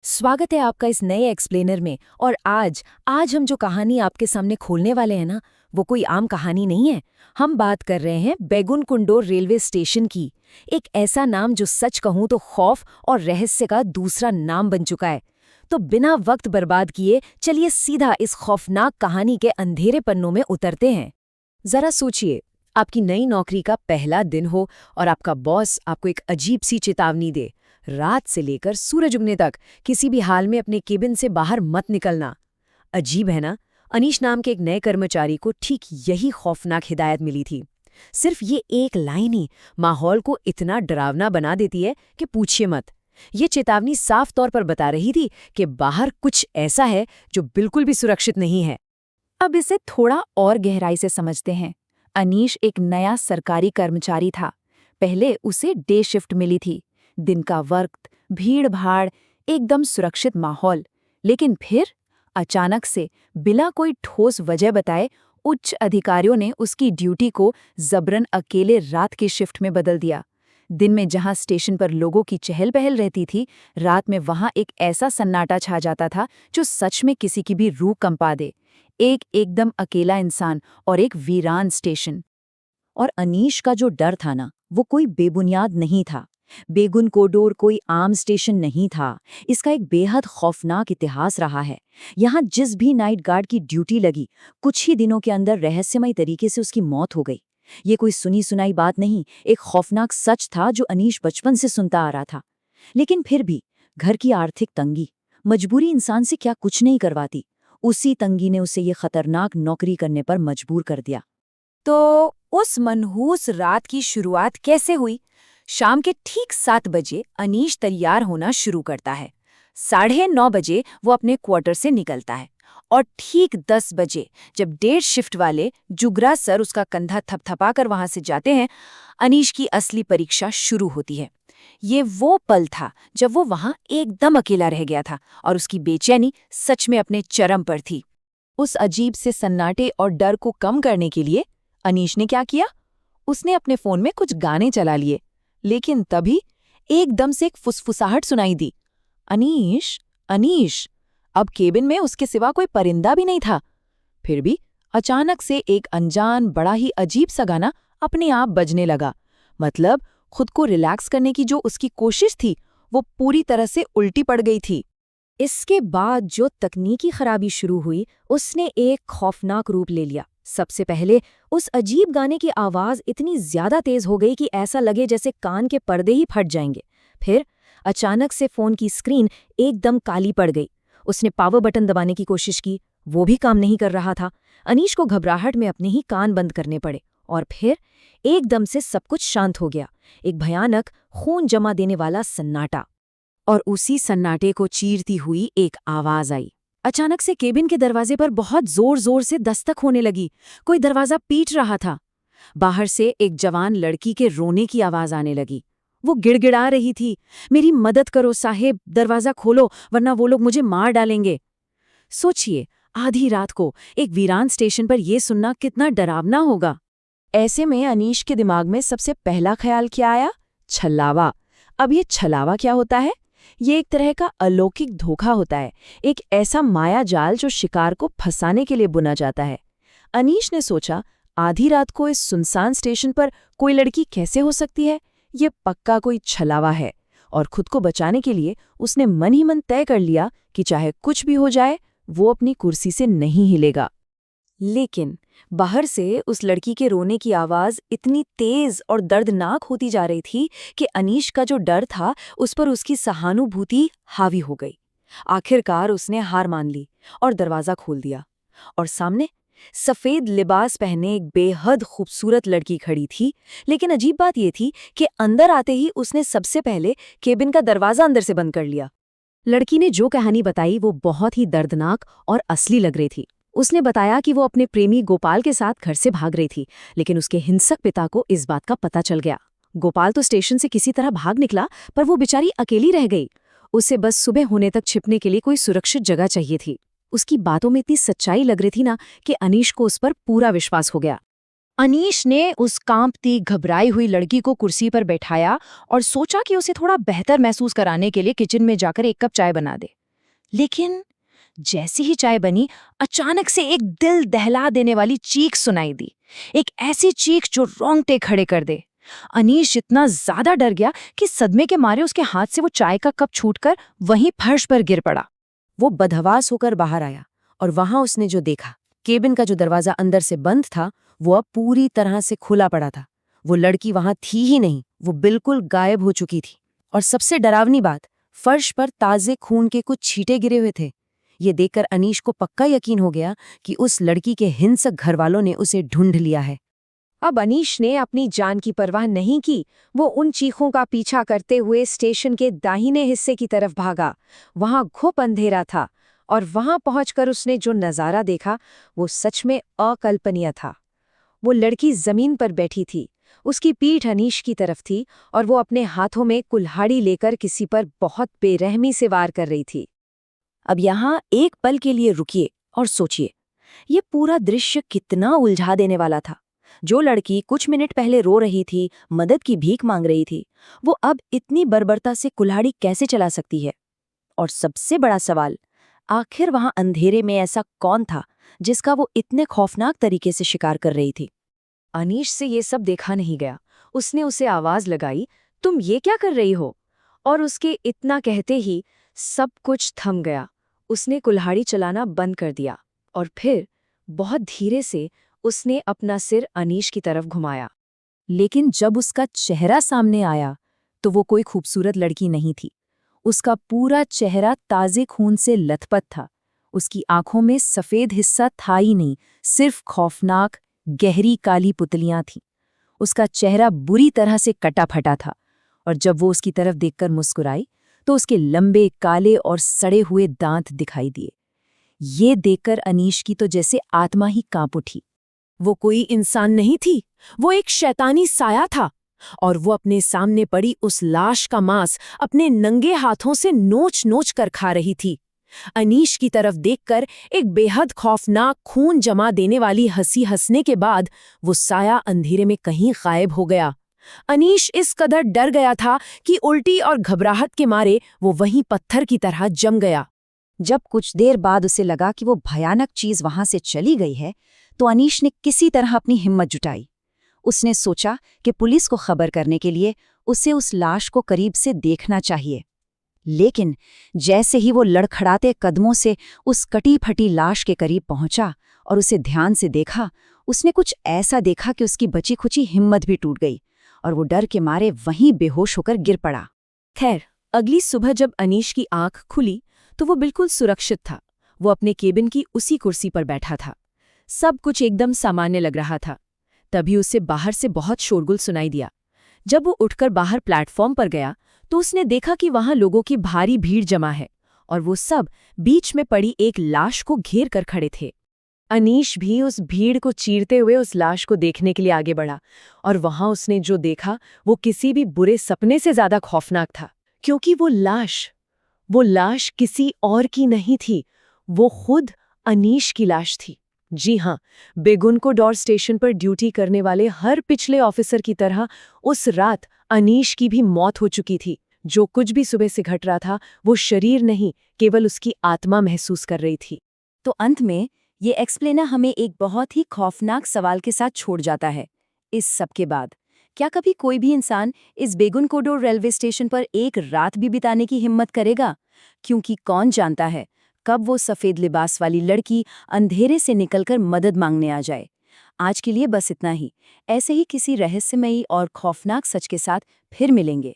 स्वागत है आपका इस नए एक्सप्लेनर में। और आज आज हम जो कहानी आपके सामने खोलने वाले हैं ना, वो कोई आम कहानी नहीं है। हम बात कर रहे हैं बैगुन कुंडोर रेलवे स्टेशन की। एक ऐसा नाम जो सच कहूं तो खौफ और रहस्य का दूसरा नाम बन चुका है। तो बिना वक्त बर्बाद किए चलिए सीधा इस खौफनाक कहानी के अंधेरे पन्नों में उतरते हैं। जरा सोचिए, आपकी नई नौकरी का पहला दिन हो और आपका बॉस आपको एक अजीब सी चेतावनी दे, रात से लेकर सूरज उगने तक किसी भी हाल में अपने केबिन से बाहर मत निकलना। अजीब है ना? अनीश नाम के एक नए कर्मचारी को ठीक यही खौफनाक हिदायत मिली थी। सिर्फ ये एक लाइन ही माहौल को इतना डरावना बना देती है कि पूछिए मत। ये चेतावनी साफ तौर पर बता रही थी कि बाहर कुछ ऐसा है जो बिल्कुल भी सुरक्षित नहीं है। अब इसे थोड़ा और गहराई से समझते हैं। अनीश एक नया सरकारी कर्मचारी था। पहले उसे डे शिफ्ट मिली थी। दिन का वक्त, भीड़-भाड़, एकदम सुरक्षित माहौल। लेकिन फिर अचानक से बिना कोई ठोस वजह बताए उच्च अधिकारियों ने उसकी ड्यूटी को जबरन अकेले रात की शिफ्ट में बदल दिया। दिन में जहां स्टेशन पर लोगों की चहल-पहल रहती थी, रात में वहां एक ऐसा सन्नाटा छा जाता था जो सच में किसी की भी रूह कंपा दे। एक एकदम अकेला इंसान और एक वीरान स्टेशन। और अनीश का जो डर था ना, वो कोई बेबुनियाद नहीं था। बेगुन कोडोर कोई आम स्टेशन नहीं था। इसका एक बेहद खौफनाक इतिहास रहा है। यहाँ जिस भी नाइट गार्ड की ड्यूटी लगी, कुछ ही दिनों के अंदर रहस्यमय तरीके से उसकी मौत हो गई। ये कोई सुनी सुनाई बात नहीं, एक खौफनाक सच था जो अनीश बचपन से सुनता आ रहा था। लेकिन फिर भी घर की आर्थिक तंगी, मजबूरी इंसान से क्या कुछ नहीं करवाती। उसी तंगी ने उसे ये खतरनाक नौकरी करने पर मजबूर कर दिया। तो उस मनहूस रात की शुरुआत कैसे हुई? शाम के ठीक 7 बजे अनीश तैयार होना शुरू करता है। 9:30 बजे वो अपने क्वार्टर से निकलता है और ठीक 10 बजे जब डे शिफ्ट वाले जुगरा सर उसका कंधा थपथपाकर वहां से जाते हैं, अनीश की असली परीक्षा शुरू होती है। ये वो पल था जब वो वहां एकदम अकेला रह गया था और उसकी बेचैनी सच में अपने चरम पर थी। उस अजीब से सन्नाटे और डर को कम करने के लिए अनीश ने क्या किया? उसने अपने फोन में कुछ गाने चला लिए। लेकिन तभी एकदम से एक फुसफुसाहट सुनाई दी। अनीश, अनीश। अब केबिन में उसके सिवा कोई परिंदा भी नहीं था। फिर भी अचानक से एक अनजान बड़ा ही अजीब सा गाना अपने आप बजने लगा। मतलब खुद को रिलैक्स करने की जो उसकी कोशिश थी, वो पूरी तरह से उल्टी पड़ गई थी। इसके बाद जो तकनीकी खराबी शुरू हुई, उसने एक खौफनाक रूप ले लिया। सबसे पहले उस अजीब गाने की आवाज इतनी ज्यादा तेज हो गई कि ऐसा लगे जैसे कान के पर्दे ही फट जाएंगे। फिर अचानक से फोन की स्क्रीन एकदम काली पड़ गई। उसने पावर बटन दबाने की कोशिश की, वो भी काम नहीं कर रहा था। अनीश को घबराहट में अपने ही कान बंद करने पड़े और फिर एकदम से सब कुछ शांत हो गया। एक भयानक खून जमा देने वाला सन्नाटा। और उसी सन्नाटे को चीरती हुई एक आवाज आई। अचानक से केबिन के दरवाजे पर बहुत जोर जोर से दस्तक होने लगी। कोई दरवाजा पीट रहा था। बाहर से एक जवान लड़की के रोने की आवाज आने लगी। वो गिड़गिड़ा रही थी, मेरी मदद करो साहेब, दरवाजा खोलो वरना वो लोग मुझे मार डालेंगे। सोचिए, आधी रात को एक वीरान स्टेशन पर यह सुनना कितना डरावना होगा। ऐसे में अनीश के दिमाग में सबसे पहला ख्याल क्या आया? छलावा। अब ये छलावा क्या होता है? ये एक तरह का अलौकिक धोखा होता है, एक ऐसा माया जाल जो शिकार को फंसाने के लिए बुना जाता है। अनीश ने सोचा, आधी रात को इस सुनसान स्टेशन पर कोई लड़की कैसे हो सकती है? ये पक्का कोई छलावा है। और खुद को बचाने के लिए उसने मन ही मन तय कर लिया कि चाहे कुछ भी हो जाए, वो अपनी कुर्सी से नहीं हिलेगा। लेकिन बाहर से उस लड़की के रोने की आवाज इतनी तेज और दर्दनाक होती जा रही थी कि अनीश का जो डर था उस पर उसकी सहानुभूति हावी हो गई। आखिरकार उसने हार मान ली और दरवाजा खोल दिया। और सामने सफेद लिबास पहने एक बेहद खूबसूरत लड़की खड़ी थी। लेकिन अजीब बात यह थी कि अंदर आते ही उसने सबसे पहले केबिन का दरवाजा अंदर से बंद कर लिया। लड़की ने जो कहानी बताई वो बहुत ही दर्दनाक और असली लग रही थी। उसने बताया कि वो अपने प्रेमी गोपाल के साथ घर से भाग रही थी, लेकिन उसके हिंसक पिता को इस बात का पता चल गया। गोपाल तो स्टेशन से किसी तरह भाग निकला, पर वो बेचारी अकेली रह गई। उसे बस सुबह होने तक छिपने के लिए कोई सुरक्षित जगह चाहिए थी। उसकी बातों में इतनी सच्चाई लग रही थी ना कि अनीश को उस पर पूरा विश्वास हो गया। अनीश ने उस कांपती घबराई हुई लड़की को कुर्सी पर बैठाया और सोचा कि उसे थोड़ा बेहतर महसूस कराने के लिए किचन में जाकर एक कप चाय बना दे। लेकिन जैसी ही चाय बनी, अचानक से एक दिल दहला देने वाली चीख सुनाई दी। एक ऐसी चीख जो रोंगटे खड़े कर दे। अनीश इतना ज्यादा डर गया कि सदमे के मारे उसके हाथ से वो चाय का कप छूटकर वहीं फर्श पर गिर पड़ा। वो बदहवास होकर बाहर आया और वहां उसने जो देखा, केबिन का जो दरवाजा अंदर से बंद था वो अब पूरी तरह से खुला पड़ा था। वो लड़की वहां थी ही नहीं, वो बिल्कुल गायब हो चुकी थी। और सबसे डरावनी बात, फर्श पर ताजे खून के कुछ छींटे गिरे हुए थे। ये देखकर अनीश को पक्का यकीन हो गया कि उस लड़की के हिंसक घरवालों ने उसे ढूंढ लिया है। अब अनीश ने अपनी जान की परवाह नहीं की। वो उन चीखों का पीछा करते हुए स्टेशन के दाहिने हिस्से की तरफ भागा। वहां घुप अंधेरा था और वहां पहुंचकर उसने जो नजारा देखा वो सच में अकल्पनीय था। वो लड़की जमीन पर बैठी थी, उसकी पीठ अनीश की तरफ थी और वो अपने हाथों में कुल्हाड़ी लेकर किसी पर बहुत बेरहमी से वार कर रही थी। अब यहाँ एक पल के लिए रुकिए और सोचिए, ये पूरा दृश्य कितना उलझा देने वाला था। जो लड़की कुछ मिनट पहले रो रही थी, मदद की भीख मांग रही थी, वो अब इतनी बर्बरता से कुल्हाड़ी कैसे चला सकती है? और सबसे बड़ा सवाल, आखिर वहां अंधेरे में ऐसा कौन था जिसका वो इतने खौफनाक तरीके से शिकार कर रही थी? अनीश से ये सब देखा नहीं गया। उसने उसे आवाज लगाई, तुम ये क्या कर रही हो? और उसके इतना कहते ही सब कुछ थम गया। उसने कुल्हाड़ी चलाना बंद कर दिया और फिर बहुत धीरे से उसने अपना सिर अनीश की तरफ घुमाया। लेकिन जब उसका चेहरा सामने आया तो वो कोई खूबसूरत लड़की नहीं थी। उसका पूरा चेहरा ताजे खून से लथपथ था। उसकी आंखों में सफेद हिस्सा था ही नहीं, सिर्फ खौफनाक गहरी काली पुतलियां थीं। उसका चेहरा बुरी तरह से कटा फटा था और जब वो उसकी तरफ देखकर मुस्कुराई तो उसके लंबे काले और सड़े हुए दांत दिखाई दिए। ये देखकर अनीश की तो जैसे आत्मा ही कांप उठी। वो कोई इंसान नहीं थी, वो एक शैतानी साया था और वो अपने सामने पड़ी उस लाश का मांस अपने नंगे हाथों से नोच नोच कर खा रही थी। अनीश की तरफ देखकर एक बेहद खौफनाक खून जमा देने वाली हंसी हंसने के बाद वो साया अंधेरे में कहीं गायब हो गया। अनीश इस कदर डर गया था कि उल्टी और घबराहट के मारे वो वहीं पत्थर की तरह जम गया। जब कुछ देर बाद उसे लगा कि वो भयानक चीज वहां से चली गई है, तो अनीश ने किसी तरह अपनी हिम्मत जुटाई। उसने सोचा कि पुलिस को खबर करने के लिए उसे उस लाश को करीब से देखना चाहिए। लेकिन जैसे ही वो लड़खड़ाते कदमों से उस कटी फटी लाश के करीब पहुंचा और उसे ध्यान से देखा, उसने कुछ ऐसा देखा कि उसकी बची खुची हिम्मत भी टूट गई और वो डर के मारे वहीं बेहोश होकर गिर पड़ा। खैर, अगली सुबह जब अनीश की आंख खुली तो वो बिल्कुल सुरक्षित था। वो अपने केबिन की उसी कुर्सी पर बैठा था। सब कुछ एकदम सामान्य लग रहा था। तभी उसे बाहर से बहुत शोरगुल सुनाई दिया। जब वो उठकर बाहर प्लेटफॉर्म पर गया तो उसने देखा कि वहां लोगों की भारी भीड़ जमा है और वो सब बीच में पड़ी एक लाश को घेर कर खड़े थे। अनीश भी उस भीड़ को चीरते हुए उस लाश को देखने के लिए आगे बढ़ा और वहां उसने जो देखा वो किसी भी बुरे सपने से ज्यादा खौफनाक था, क्योंकि वो लाश किसी और की नहीं थी, वो खुद अनीश की लाश थी। जी हाँ, बेगुनकोडोर स्टेशन पर ड्यूटी करने वाले हर पिछले ऑफिसर की तरह उस रात अनीश की भी मौत हो चुकी थी। जो कुछ भी सुबह से घट रहा था वो शरीर नहीं, केवल उसकी आत्मा महसूस कर रही थी। तो अंत में ये एक्सप्लेनर हमें एक बहुत ही खौफनाक सवाल के साथ छोड़ जाता है। इस सब के बाद क्या कभी कोई भी इंसान इस बेगुनकोडोर रेलवे स्टेशन पर एक रात भी बिताने की हिम्मत करेगा? क्योंकि कौन जानता है कब वो सफेद लिबास वाली लड़की अंधेरे से निकलकर मदद मांगने आ जाए। आज के लिए बस इतना ही। ऐसे ही किसी रहस्यमयी और खौफनाक सच के साथ फिर मिलेंगे।